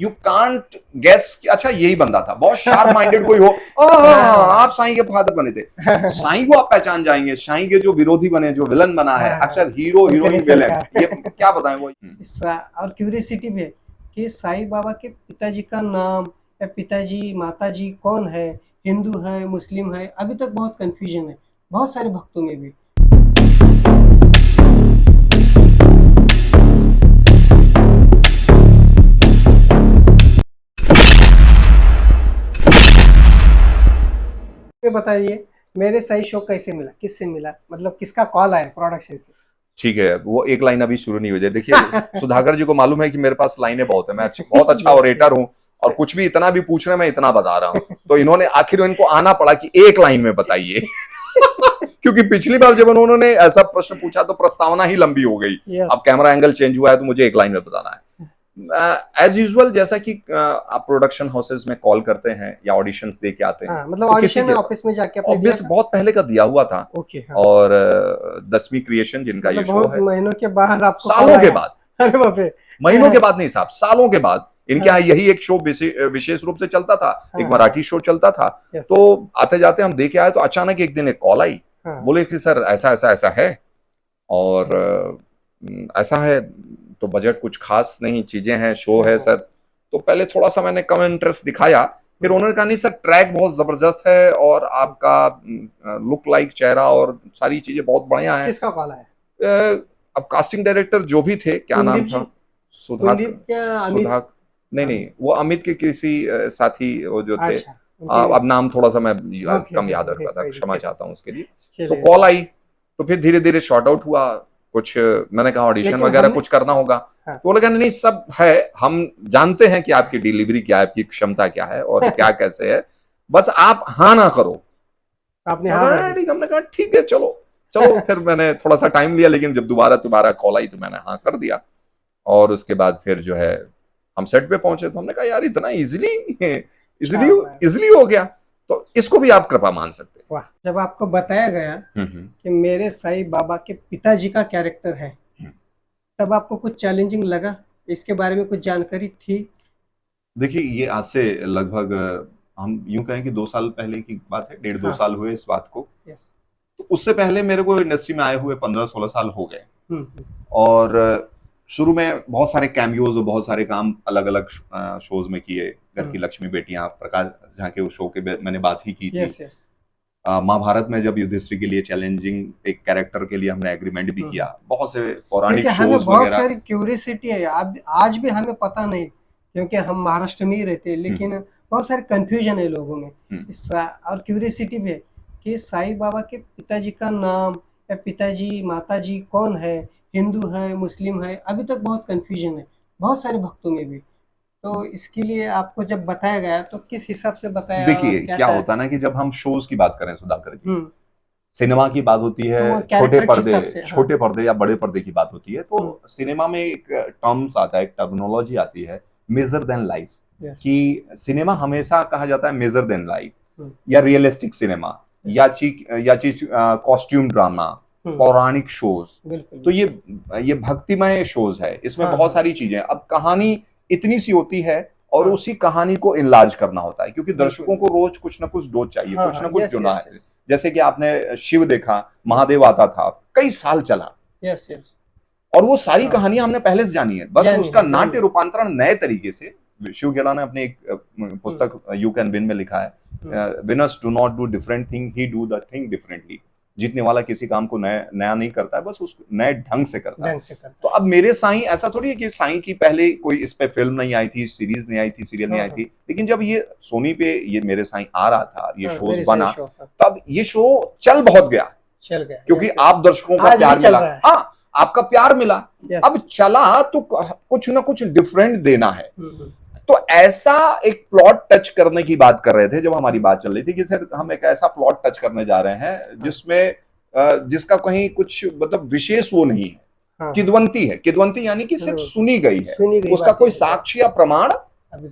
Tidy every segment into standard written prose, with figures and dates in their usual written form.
You can't guess कि अच्छा यही बंदा था। बहुत शार्प माइंडेड कोई हो, आप साईं के फादर बने थे, साईं को आप पहचान जाएंगे। साईं के जो विरोधी बने, जो विलन बना है, अक्सर हीरो हीरोइन विलन, ये क्या बताएं वो। और क्यूरियोसिटी भी है कि साईं बाबा के पिताजी का नाम या पिताजी माताजी कौन है, हिंदू है मुस्लिम है, अभी तक बहुत कंफ्यूजन है बहुत सारे भक्तों में भी। बताइए मेरे सही शो कैसे मिला, किससे मिला, मतलब किसका कॉल आया प्रोडक्शन से? ठीक है, वो एक लाइन अभी शुरू नहीं हुई है। देखिए सुधाकर जी को मालूम है कि मेरे पास लाइनें बहुत है, मैं बहुत अच्छा ऑरेटर हूँ, और कुछ भी इतना भी पूछ रहे हैं मैं इतना बता रहा हूँ। तो इन्होंने आखिर इनको आना पड़ा कि एक लाइन में बताइए। क्योंकि पिछली बार जब उन्होंने ऐसा प्रश्न पूछा तो प्रस्तावना ही लंबी हो गई। अब कैमरा एंगल चेंज हुआ है तो मुझे एक लाइन में बताना है। एज यूजुअल, जैसा कि आप प्रोडक्शन हाउसेस में कॉल करते हैं या ऑडिशंस दे के आते हैं, मतलब ऑडिशन में ऑफिस में जाके आपने ऑब्वियस बहुत पहले का दिया हुआ था। और 10वीं क्रिएशन जिनका ये शो है, महीनों के बाद, आपको सालों के बाद, अरे बाप रे, महीनों के बाद नहीं साहब, सालों के बाद इनके यहाँ यही एक शो विशेष रूप से चलता था, एक मराठी शो चलता था। तो आते जाते हम देखे आए तो अचानक एक दिन एक कॉल आई, बोले कि सर ऐसा ऐसा ऐसा है, और ऐसा है तो बजट कुछ खास नहीं, चीजें हैं, शो है सर। तो पहले थोड़ा सा मैंने कम इंटरेस्ट दिखाया, फिर उन्होंने कहा नहीं सर ट्रैक बहुत जबरदस्त है और आपका लुक लाइक चेहरा और सारी चीजें बहुत बढ़िया है। किसका कॉल आया? अब कास्टिंग डायरेक्टर जो भी थे, क्या नाम था, सुधा नहीं, वो अमित के किसी साथी वो जो थे, अब नाम थोड़ा सा मैं कम याद रख रहा था, क्षमा चाहता हूँ उसके लिए। तो कॉल आई, तो फिर धीरे धीरे शॉर्ट आउट हुआ कुछ, मैंने कहा ऑडिशन वगैरह कुछ करना होगा। तो बोले कहने नहीं सब है, हम जानते हैं कि आपकी डिलीवरी क्या है, आपकी क्षमता क्या है और क्या कैसे है, बस आप हाँ ना करो। आपने हमने कहा ठीक है चलो चलो। फिर मैंने थोड़ा सा टाइम लिया, लेकिन जब दोबारा कॉल आई तो मैंने हाँ कर दिया। और उसके बाद फिर जो है हम सेट पे पहुंचे तो हमने कहा यार इतना इजिली इजिली हो गया, तो इसको भी आप कृपा मान सकते हैं। वाह, जब आपको बताया गया कि मेरे साईं बाबा के पिताजी का कैरेक्टर है, तब आपको कुछ चैलेंजिंग लगा? इसके बारे में कुछ जानकारी थी? देखिए ये आज से लगभग हम यूं कहें कि 2 साल पहले की बात है, 1.5-2 साल हुए इस बात को। तो उससे पहले मेरे को इंडस्ट्री में आए हुए 15-16 साल हो गए, और शुरू में बहुत सारे कैमियोज और बहुत सारे काम अलग अलग शोज में किए। घर की लक्ष्मी बेटियां, प्रकाश झा के उस शो के मैंने बात ही की थी। महाभारत में जब युधिष्ठिर के लिए चैलेंजिंग एक कैरेक्टर के लिए हमने एग्रीमेंट भी किया। बहुत से पौराणिक शोज वगैरह। बहुत सारी क्यूरियोसिटी है, आज भी हमें पता नहीं, क्योंकि हम महाराष्ट्र में ही रहते हैं, लेकिन बहुत सारे कंफ्यूजन है लोगों में। और क्यूरियोसिटी भी है कि साईं बाबा के पिताजी का नाम या पिताजी माताजी कौन है, हिंदू है मुस्लिम है, अभी तक बहुत कंफ्यूजन है बहुत सारे भक्तों में भी। तो इसके लिए आपको जब बताया गया तो किस हिसाब से बताया? देखिए क्या होता है ना कि जब हम शोज की बात करें सुधाकर जी, सिनेमा की बात होती है, छोटे पर्दे या बड़े पर्दे की बात होती है, तो सिनेमा में एक टर्म्स आता है, एक टर्मिनोलॉजी आती है, मेजर देन लाइफ। कि सिनेमा हमेशा कहा जाता है मेजर देन लाइफ, या रियलिस्टिक सिनेमा, या चीज कॉस्ट्यूम ड्रामा, पौराणिक शोज। तो ये भक्तिमय शोज है, इसमें बहुत सारी चीजें। अब कहानी इतनी सी होती है और उसी कहानी को इनलार्ज करना होता है, क्योंकि दर्शकों को रोज कुछ ना कुछ डोज चाहिए, कुछ ना कुछ जुना है। जैसे कि आपने शिव देखा, महादेव आता था, कई साल चला, और वो सारी कहानियां हमने पहले से जानी है, बस उसका नाट्य रूपांतरण नए तरीके से। शिव गेला ने अपने एक पुस्तक यू कैन विन में लिखा है, winners do not do different thing, he do the thing differently. जीतने वाला किसी काम को नया नहीं करता है, बस उस नए ढंग से करता है। तो अब मेरे साईं ऐसा थोड़ी है कि साईं की पहले कोई इस पे फिल्म नहीं आई थी, सीरीज नहीं आई थी, सीरियल नहीं आई थी, लेकिन जब ये सोनी पे ये मेरे साईं आ रहा था, ये शोज बना, तब ये शो चल बहुत गया, क्योंकि आप दर्शकों का प्यार मिला। हाँ, आपका प्यार मिला। अब चला तो कुछ ना कुछ डिफरेंट देना है। तो ऐसा एक प्लॉट टच करने की बात कर रहे थे जब हमारी बात चल रही थी कि सर हम एक ऐसा प्लॉट टच करने जा रहे हैं जिसमें जिसका कहीं कुछ मतलब विशेष वो नहीं है, किद्वंती है। किद्वंती यानी कि सिर्फ सुनी गई है, उसका कोई साक्ष्य या प्रमाण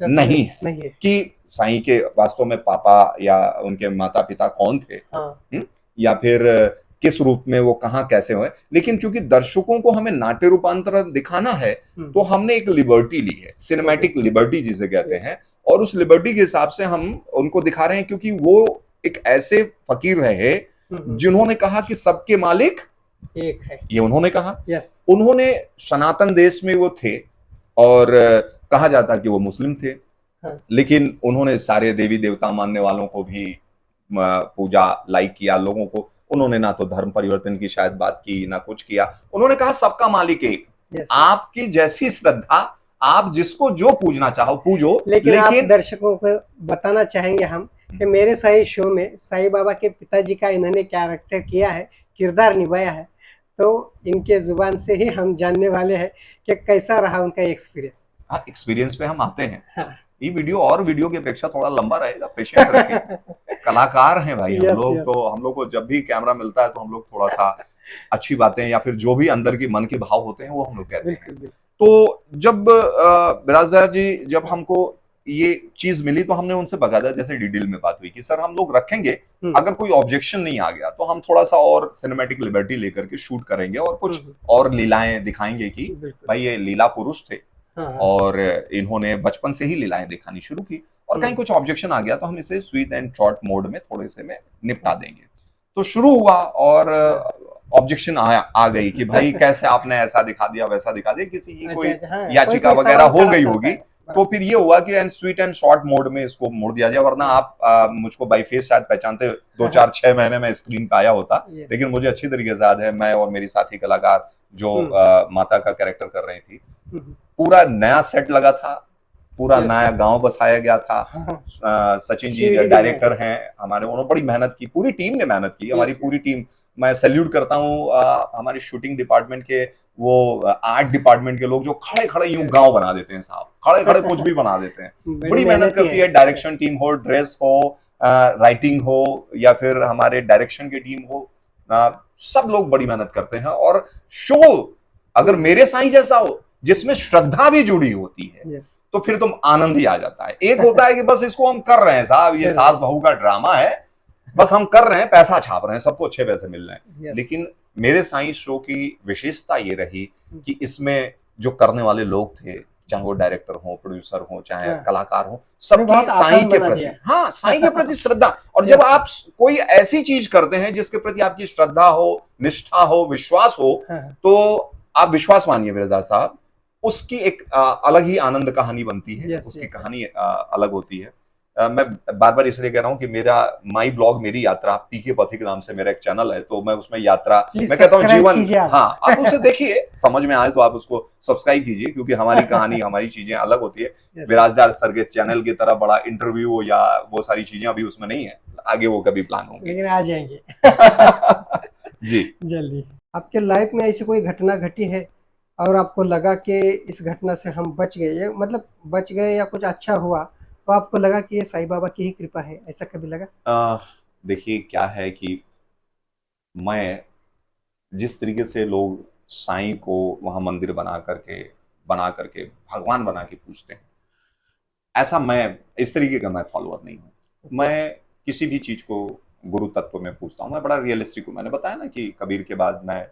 नहीं है कि साईं के वास्तव में पापा या उनके माता पिता कौन थे, या फिर किस रूप में वो कहाँ कैसे हुए, लेकिन चूंकि दर्शकों को हमें नाट्य रूपांतर दिखाना है तो हमने एक लिबर्टी ली है, सिनेमैटिक लिबर्टी जिसे कहते हैं, और उस लिबर्टी के हिसाब से हम उनको दिखा रहे हैं, क्योंकि वो एक ऐसे फकीर रहे जिन्होंने कहा कि सबके मालिक एक है, ये उन्होंने कहा। उन्होंने सनातन देश में वो थे और कहा जाता कि वो मुस्लिम थे, लेकिन उन्होंने सारे देवी देवता मानने वालों को भी पूजा लाइक किया, लोगों को उन्होंने ना तो धर्म परिवर्तन की शायद बात की ना कुछ किया, उन्होंने कहा सबका मालिक एक, आपकी जैसी श्रद्धा, आप जिसको जो पूजना चाहो पूजो। लेकिन आप दर्शकों को बताना चाहेंगे हम कि मेरे साईं शो में साईं बाबा के पिताजी का इन्होंने कैरेक्टर किया है, किरदार निभाया है, तो इनके जुबान से ही हम जानने वाले हैं कि कैसा रहा उनका एक्सपीरियंस। हाँ, एक्सपीरियंस पे हम आते हैं। हाँ। ये वीडियो की अपेक्षा थोड़ा लंबा रहेगा, पेशेंस रखिए। कलाकार हैं भाई हम लोग, तो हम लोग को जब भी कैमरा मिलता है तो हम लोग थोड़ा सा अच्छी बातें या फिर जो भी अंदर की मन के भाव होते हैं वो हम लोग कहते हैं। तो जब बिराजदार जी जब हमको ये चीज मिली तो हमने उनसे बकायदा जैसे डिटेल में बात हुई कि सर हम लोग रखेंगे, अगर कोई ऑब्जेक्शन नहीं आ गया तो हम थोड़ा सा और सिनेमैटिक लिबर्टी लेकर के शूट करेंगे और कुछ और लीलाएं दिखाएंगे कि भाई ये लीला पुरुष थे और इन्होंने बचपन से ही लीलाएं दिखानी शुरू की, और कहीं कुछ ऑब्जेक्शन आ गया तो हम इसे स्वीट एंड शॉर्ट मोड में थोड़े से में निपटा देंगे। तो शुरू हुआ और ऑब्जेक्शन आ गई कि भाई कैसे आपने ऐसा दिखा दिया वैसा दिखा दिया, किसी की कोई याचिका वगैरह हो गई होगी, तो फिर ये हुआ कि स्वीट एंड शॉर्ट मोड में इसको मोड़ दिया जाए, वरना आप मुझको बाई फेस शायद पहचानते 2-4-6 महीने में स्क्रीन पे आया होता, लेकिन मुझे अच्छी तरीके से याद है मैं और मेरी साथी कलाकार जो माता का कैरेक्टर कर रही थी, पूरा नया सेट लगा था, पूरा नया गांव बसाया गया था। सचिन जी डायरेक्टर हैं हमारे, उन्होंने बड़ी मेहनत की, पूरी टीम ने मेहनत की, हमारी पूरी टीम, मैं सैल्यूट करता हूँ हमारे शूटिंग डिपार्टमेंट के, वो आर्ट डिपार्टमेंट के लोग जो खड़े खड़े यूं गांव बना देते हैं साहब, खड़े खड़े कुछ भी बना देते हैं, बड़ी मेहनत करती है। डायरेक्शन टीम हो, ड्रेस हो, राइटिंग हो या फिर हमारे डायरेक्शन की टीम हो, सब लोग बड़ी मेहनत करते हैं। और शो अगर मेरे साईं जैसा हो जिसमें श्रद्धा भी जुड़ी होती है तो फिर तुम आनंद ही आ जाता है। एक होता है कि बस इसको हम कर रहे हैं साहब, ये सास बहू का ड्रामा है, बस हम कर रहे हैं, पैसा छाप रहे हैं, सबको अच्छे पैसे मिल रहे हैं। लेकिन मेरे साईं शो की विशेषता ये रही कि इसमें जो करने वाले लोग थे, चाहे वो डायरेक्टर हो, प्रोड्यूसर हो, चाहे कलाकार हो, सबकी साईं के प्रति, हाँ साईं के प्रति श्रद्धा। और जब आप कोई ऐसी चीज करते हैं जिसके प्रति आपकी श्रद्धा हो, निष्ठा हो, विश्वास हो, तो आप विश्वास मानिए बिरदार साहब, उसकी एक अलग ही आनंद कहानी बनती है, उसकी कहानी अलग होती है। मैं बार बार इसलिए कह रहा हूँ कि मेरा माई ब्लॉग मेरी यात्रा पीके पथिक नाम से मेरा एक चैनल है, तो मैं उसमें यात्रा, मैं कहता हूँ जीवन, हाँ आप उसे देखिए, समझ में आए तो आप उसको सब्सक्राइब कीजिए, क्योंकि हमारी कहानी हमारी चीजें अलग होती है। बिराजदार सर के चैनल की तरह बड़ा इंटरव्यू या वो सारी चीजें अभी उसमें नहीं है, आगे वो कभी प्लान होंगे, लेकिन आ जाएंगे जी जल्दी। आपके लाइफ में ऐसी कोई घटना घटी है और आपको लगा कि इस घटना से हम बच गए, मतलब बच गए या कुछ अच्छा हुआ, तो आपको लगा कि ये साईं बाबा की ही कृपा है, ऐसा कभी लगा? देखिए क्या है कि मैं जिस तरीके से लोग साईं को वहां मंदिर बना करके भगवान बना के पूजते हैं, ऐसा मैं इस तरीके का मैं फॉलोअर नहीं हूँ। मैं किसी भी चीज को गुरु तत्व में पूछता हूँ, मैं बड़ा रियलिस्टिक हूँ। मैंने बताया ना कि कबीर के बाद मैं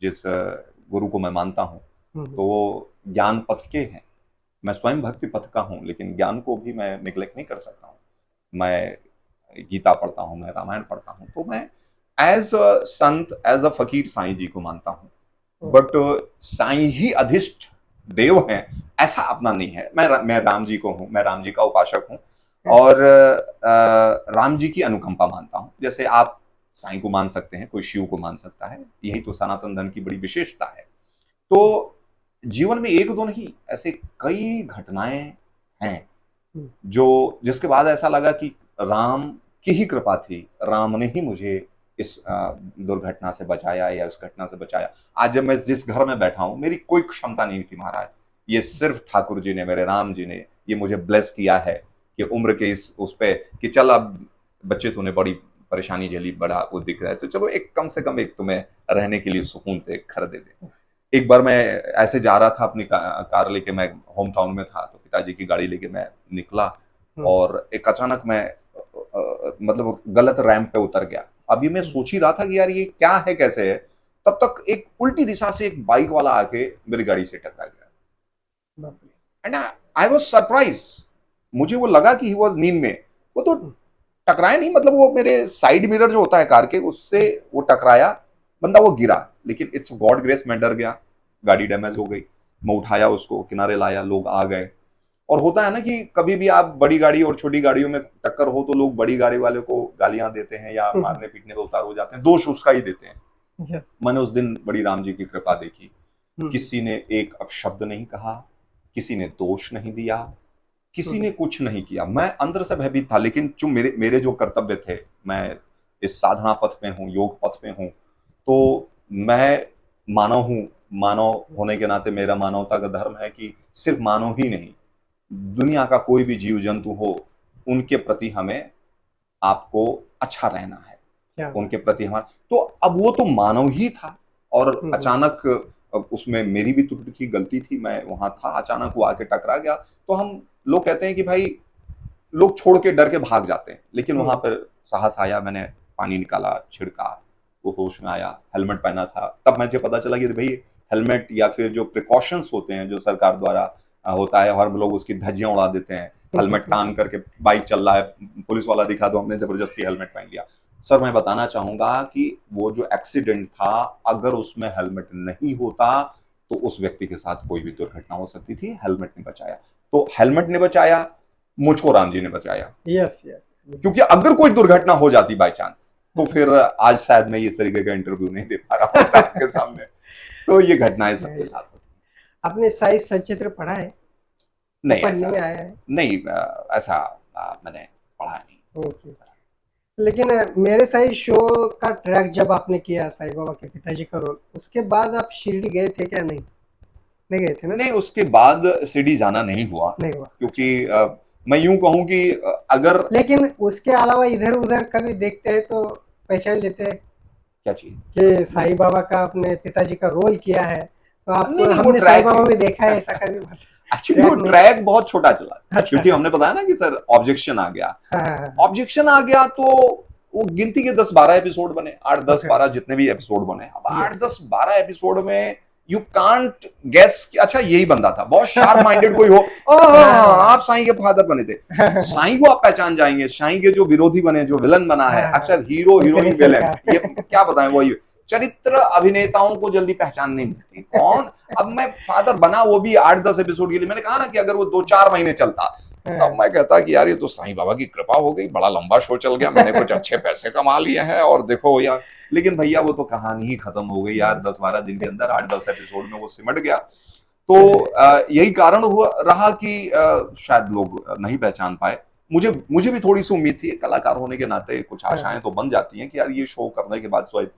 जिस गुरु को मैं मानता हूँ तो वो ज्ञान पथ के हैं, मैं स्वयं भक्ति पथ का हूँ, लेकिन ज्ञान को भी मैं निग्लेक्ट नहीं कर सकता हूँ। मैं गीता पढ़ता हूँ, मैं रामायण पढ़ता हूँ, तो मैं as a Sant, as a फकीर साईं जी को मानता हूँ। बट साईं ही अधिष्ठ देव हैं ऐसा अपना नहीं है। मैं राम जी को हूँ, मैं राम जी का उपासक हूँ और राम जी की अनुकंपा मानता हूँ। जैसे आप साईं को मान सकते हैं, कोई शिव को मान सकता है, यही तो सनातन धर्म की बड़ी विशेषता है। तो जीवन में एक दो नहीं, ऐसे कई घटनाएं हैं जो जिसके बाद ऐसा लगा कि राम की ही कृपा थी, राम ने ही मुझे इस दुर्घटना से बचाया या इस घटना से बचाया। आज जब मैं जिस घर में बैठा हूं, मेरी कोई क्षमता नहीं थी महाराज, ये सिर्फ ठाकुर जी ने, मेरे राम जी ने ये मुझे ब्लेस किया है कि उम्र के इस उस पे कि चल अब बच्चे तूने बड़ी परेशानी झेली, बड़ा वो दिख रहा है, तो चलो एक कम से कम एक तुम्हें रहने के लिए सुकून से घर दे दे। एक बार मैं ऐसे जा रहा था अपनी कार लेके, मैं होम टाउन में था, तो पिताजी की गाड़ी लेके मैं निकला और एक अचानक मैं मतलब गलत रैंप पे उतर गया अभी मैं सोच ही रहा था कि यार ये क्या है, कैसे है, तब तक एक उल्टी दिशा से एक बाइक वाला आके मेरी गाड़ी से टकरा गया एंड आई वाज सरप्राइज। मुझे वो लगा कि ही वाज नींद में, वो तो टकराया नहीं, मतलब वो मेरे साइड मिरर जो होता है कार के उससे वो टकराया, बंदा वो गिरा, लेकिन इट्स गॉड ग्रेस, मैं डर गया, गाड़ी डैमेज हो गई, मैं उठाया उसको, किनारे लाया, लोग आ गए। और होता है ना कि कभी भी आप बड़ी गाड़ी और छोटी गाड़ियों में टक्कर हो तो लोग बड़ी गाड़ी वाले को गालियां देते हैं या मारने पीटने को उतार हो जाते हैं, दोष उसका ही देते हैं। मैंने उस दिन बड़ी राम जी की कृपा देखी, किसी ने एक अपशब्द नहीं कहा, किसी ने दोष नहीं दिया, किसी ने कुछ नहीं किया। मैं अंदर से भयभीत था, लेकिन जो मेरे जो कर्तव्य थे, मैं इस साधना पथ में हूँ, योग पथ में हूँ, तो मैं मानव हूँ, मानव होने के नाते मेरा मानवता का धर्म है कि सिर्फ मानव ही नहीं, दुनिया का कोई भी जीव जंतु हो, उनके प्रति हमें आपको अच्छा रहना है, उनके प्रति हमारा। तो अब वो तो मानव ही था और अचानक उसमें मेरी भी त्रुटि थी, गलती थी, मैं वहां था, अचानक वो आके टकरा गया। तो हम लोग कहते हैं कि भाई लोग छोड़ के डर के भाग जाते हैं, लेकिन वहां पर साहस आया, मैंने पानी निकाला, छिड़का, वो होश में आया, हेलमेट पहना था। तब मुझे पता चला कि भाई हेलमेट या फिर जो प्रिकॉशंस होते हैं जो सरकार द्वारा होता है, हर लोग उसकी धज्जियां उड़ा देते हैं, हेलमेट टांग करके बाइक चल रहा है, पुलिस वाला दिखा दो, हमने जबरदस्ती हेलमेट पहन लिया। सर मैं बताना चाहूंगा कि वो जो एक्सीडेंट था, अगर उसमें हेलमेट नहीं होता तो उस व्यक्ति के साथ कोई भी दुर्घटना हो सकती थी। हेलमेट ने बचाया, तो हेलमेट ने बचाया, मुझको राम जी ने बचाया। यस क्योंकि अगर कोई दुर्घटना हो जाती बाय चांस, तो फिर आज शायद मैं इस तरीके का इंटरव्यू नहीं दे पा रहा हूँ आपके सामने। तो ये घटनाएं सबके साथ होती हैं। आपने साई सचित्र पढ़ा है? नहीं, ऐसा में आया है? नहीं, ऐसा मैंने पढ़ा नहीं। लेकिन मेरे साई शो का ट्रैक जब आपने किया साईं बाबा के पिताजी का रोल, उसके बाद आप शिरडी गए थे क्या? नहीं गए थे ना? नहीं, उसके बाद शिरडी जाना नहीं हुआ, क्योंकि मैं यूं कहूं कि अगर, लेकिन उसके अलावा इधर उधर कभी देखते हैं तो पहचान लेते हैं क्या चीज कि साईं बाबा का अपने पिताजी का रोल किया है, तो आपको हमने साईं बाबा में देखा है, ऐसा कभी? एक्चुअली वो ट्रैक बहुत छोटा चला। अच्छा। क्योंकि हमने बताया ना कि सर ऑब्जेक्शन आ गया, ऑब्जेक्शन आ गया, तो वो गिनती के 10-12 एपिसोड बने, 8-10-12 जितने भी एपिसोड बने। अब 8-10-12 एपिसोड में यू कांट गेस कि अच्छा यही बंदा था। बहुत शार्प माइंडेड कोई हो, आप साईं के फादर बने थे, साईं को आप पहचान जाएंगे, साईं के जो विरोधी बने, जो विलन बना है, अक्सर हीरो हीरोइन विलन, ये क्या बताएं, वही चरित्र अभिनेताओं को जल्दी पहचान नहीं मिलती कौन। अब मैं फादर बना वो भी 8-10 एपिसोड के लिए। मैंने कहा ना कि अगर वो 2-4 महीने चलता तब मैं कहता कि यार ये तो साईं बाबा की कृपा हो गई, बड़ा लंबा शो चल गया, मैंने कुछ अच्छे पैसे कमा लिए हैं और देखो यार। लेकिन भैया वो तो कहानी ही खत्म हो गई यार, 10-12 दिन के अंदर 8-10 एपिसोड में वो सिमट गया। तो यही कारण हुआ रहा कि शायद लोग नहीं पहचान पाए। मुझे भी थोड़ी सी उम्मीद थी, कलाकार होने के नाते कुछ आशाएं तो बन जाती हैं कि यार ये शो करने के बाद शायद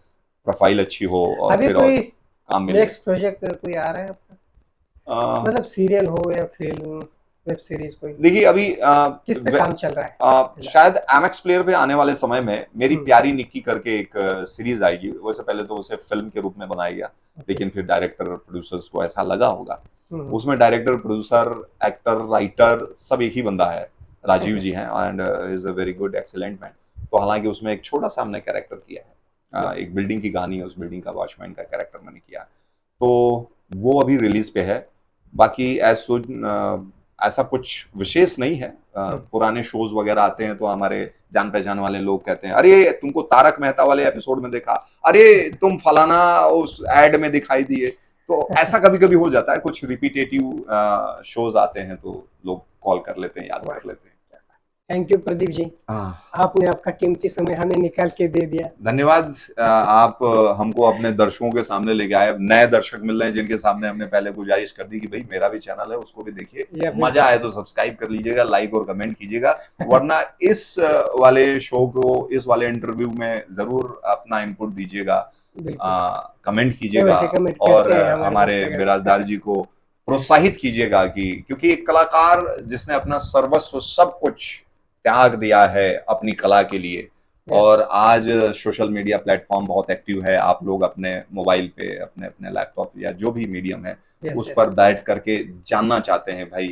प्रोफाइल अच्छी हो और अभी फिर कोई और काम मिले। नेक्स्ट प्रोजेक्ट कोई आ रहा है आपका? मतलब सीरियल हो या फिल्म, वेब सीरीज कोई? देखिए अभी किस पे काम चल रहा है? शायद एमएक्स प्लेयर पे आने वाले समय में मेरी प्यारी निक्की करके एक सीरीज आएगी। वैसे पहले तो उसे फिल्म के रूप में बनाया गया, लेकिन फिर डायरेक्टर प्रोड्यूसर्स को ऐसा लगा होगा, उसमें डायरेक्टर, प्रोड्यूसर, एक्टर, राइटर सब एक ही बंदा है, राजीव जी हैं, and is a very good excellent man. तो हालांकि उसमें एक छोटा सा हमने कैरेक्टर किया है, एक बिल्डिंग की कहानी है, उस बिल्डिंग का वॉचमैन का कैरेक्टर मैंने किया, तो वो अभी रिलीज पे है। बाकी ऐसा कुछ विशेष नहीं है। पुराने शोज वगैरह आते हैं तो हमारे जान पहचान वाले लोग कहते हैं, अरे तुमको तारक मेहता वाले एपिसोड में देखा, अरे तुम फलाना उस एड में दिखाई दिए। तो ऐसा कभी कभी हो जाता है, कुछ रिपीटेटिव शोज आते हैं तो लोग कॉल कर लेते हैं, याद कर लेते हैं। थैंक यू प्रदीप जी, आपने आपका कीमती समय हमें निकाल के दे दिया। धन्यवाद। आप हमको अपने दर्शकों के सामने लेके आए, नए दर्शक मिल रहे हैं जिनके सामने हमने पहले गुजारिश कर दी कि भाई मेरा भी चैनल है, उसको भी देखिए, मजा आए तो सब्सक्राइब कर लीजिएगा, लाइक और कमेंट कीजिएगा। वरना इस वाले शो को, इस वाले इंटरव्यू में जरूर अपना इनपुट दीजिएगा, कमेंट कीजिएगा और हमारे बिराजदार जी को प्रोत्साहित कीजिएगा कि क्योंकि एक कलाकार जिसने अपना सर्वस्व सब कुछ त्याग दिया है अपनी कला के लिए, और आज सोशल मीडिया प्लेटफॉर्म बहुत एक्टिव है, आप लोग अपने मोबाइल पे, अपने अपने लैपटॉप या जो भी मीडियम है उस पर बैठ करके जानना चाहते हैं भाई,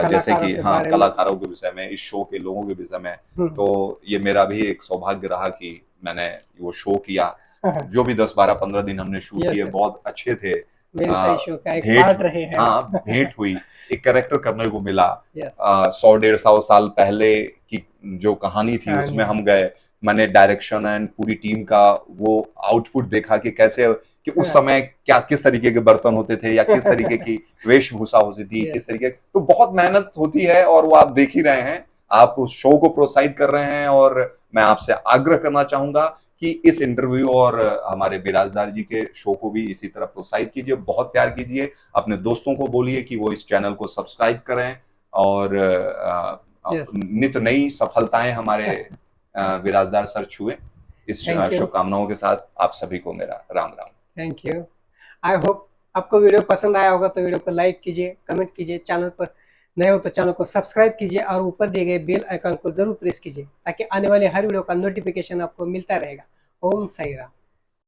जैसे कि हाँ कलाकारों के विषय में, इस शो के लोगों के विषय में। तो ये मेरा भी एक सौभाग्य रहा कि मैंने वो शो किया, जो भी 10-12-15 दिन हमने शूट किए बहुत अच्छे थे। मेरे सही शो का एक पार्ट रहे हैं। हाँ, भेंट हुई, एक कैरेक्टर करने को मिला। 100-150 साल पहले की जो कहानी थी उसमें हम गए, मैंने डायरेक्शन एंड पूरी टीम का वो आउटपुट देखा कि कैसे कि उस समय क्या किस तरीके के बर्तन होते थे या किस तरीके की वेशभूषा होती थी, किस तरीके, तो बहुत मेहनत होती है और वो आप देख ही रहे हैं। आप उस शो को प्रोत्साहित कर रहे हैं और मैं आपसे आग्रह करना चाहूंगा कि इस इंटरव्यू और हमारे बिराजदार जी के शो को भी इसी तरह प्रोत्साहित कीजिए, बहुत प्यार कीजिए, अपने दोस्तों को बोलिए कि वो इस चैनल को सब्सक्राइब करें और नित नई सफलताएं हमारे बिराजदार सर छुए। इस शुभकामनाओं के साथ आप सभी को मेरा Ram Ram. Thank you. I hope आपको वीडियो पसंद आया होगा, तो वीडियो को लाइक कीजिए, कमेंट कीजिए, चैनल पर नए हो तो चैनल को सब्सक्राइब कीजिए और ऊपर दिए गए बेल आइकन को जरूर प्रेस कीजिए ताकि आने वाले हर वीडियो का नोटिफिकेशन आपको मिलता रहेगा। ओम साई राम।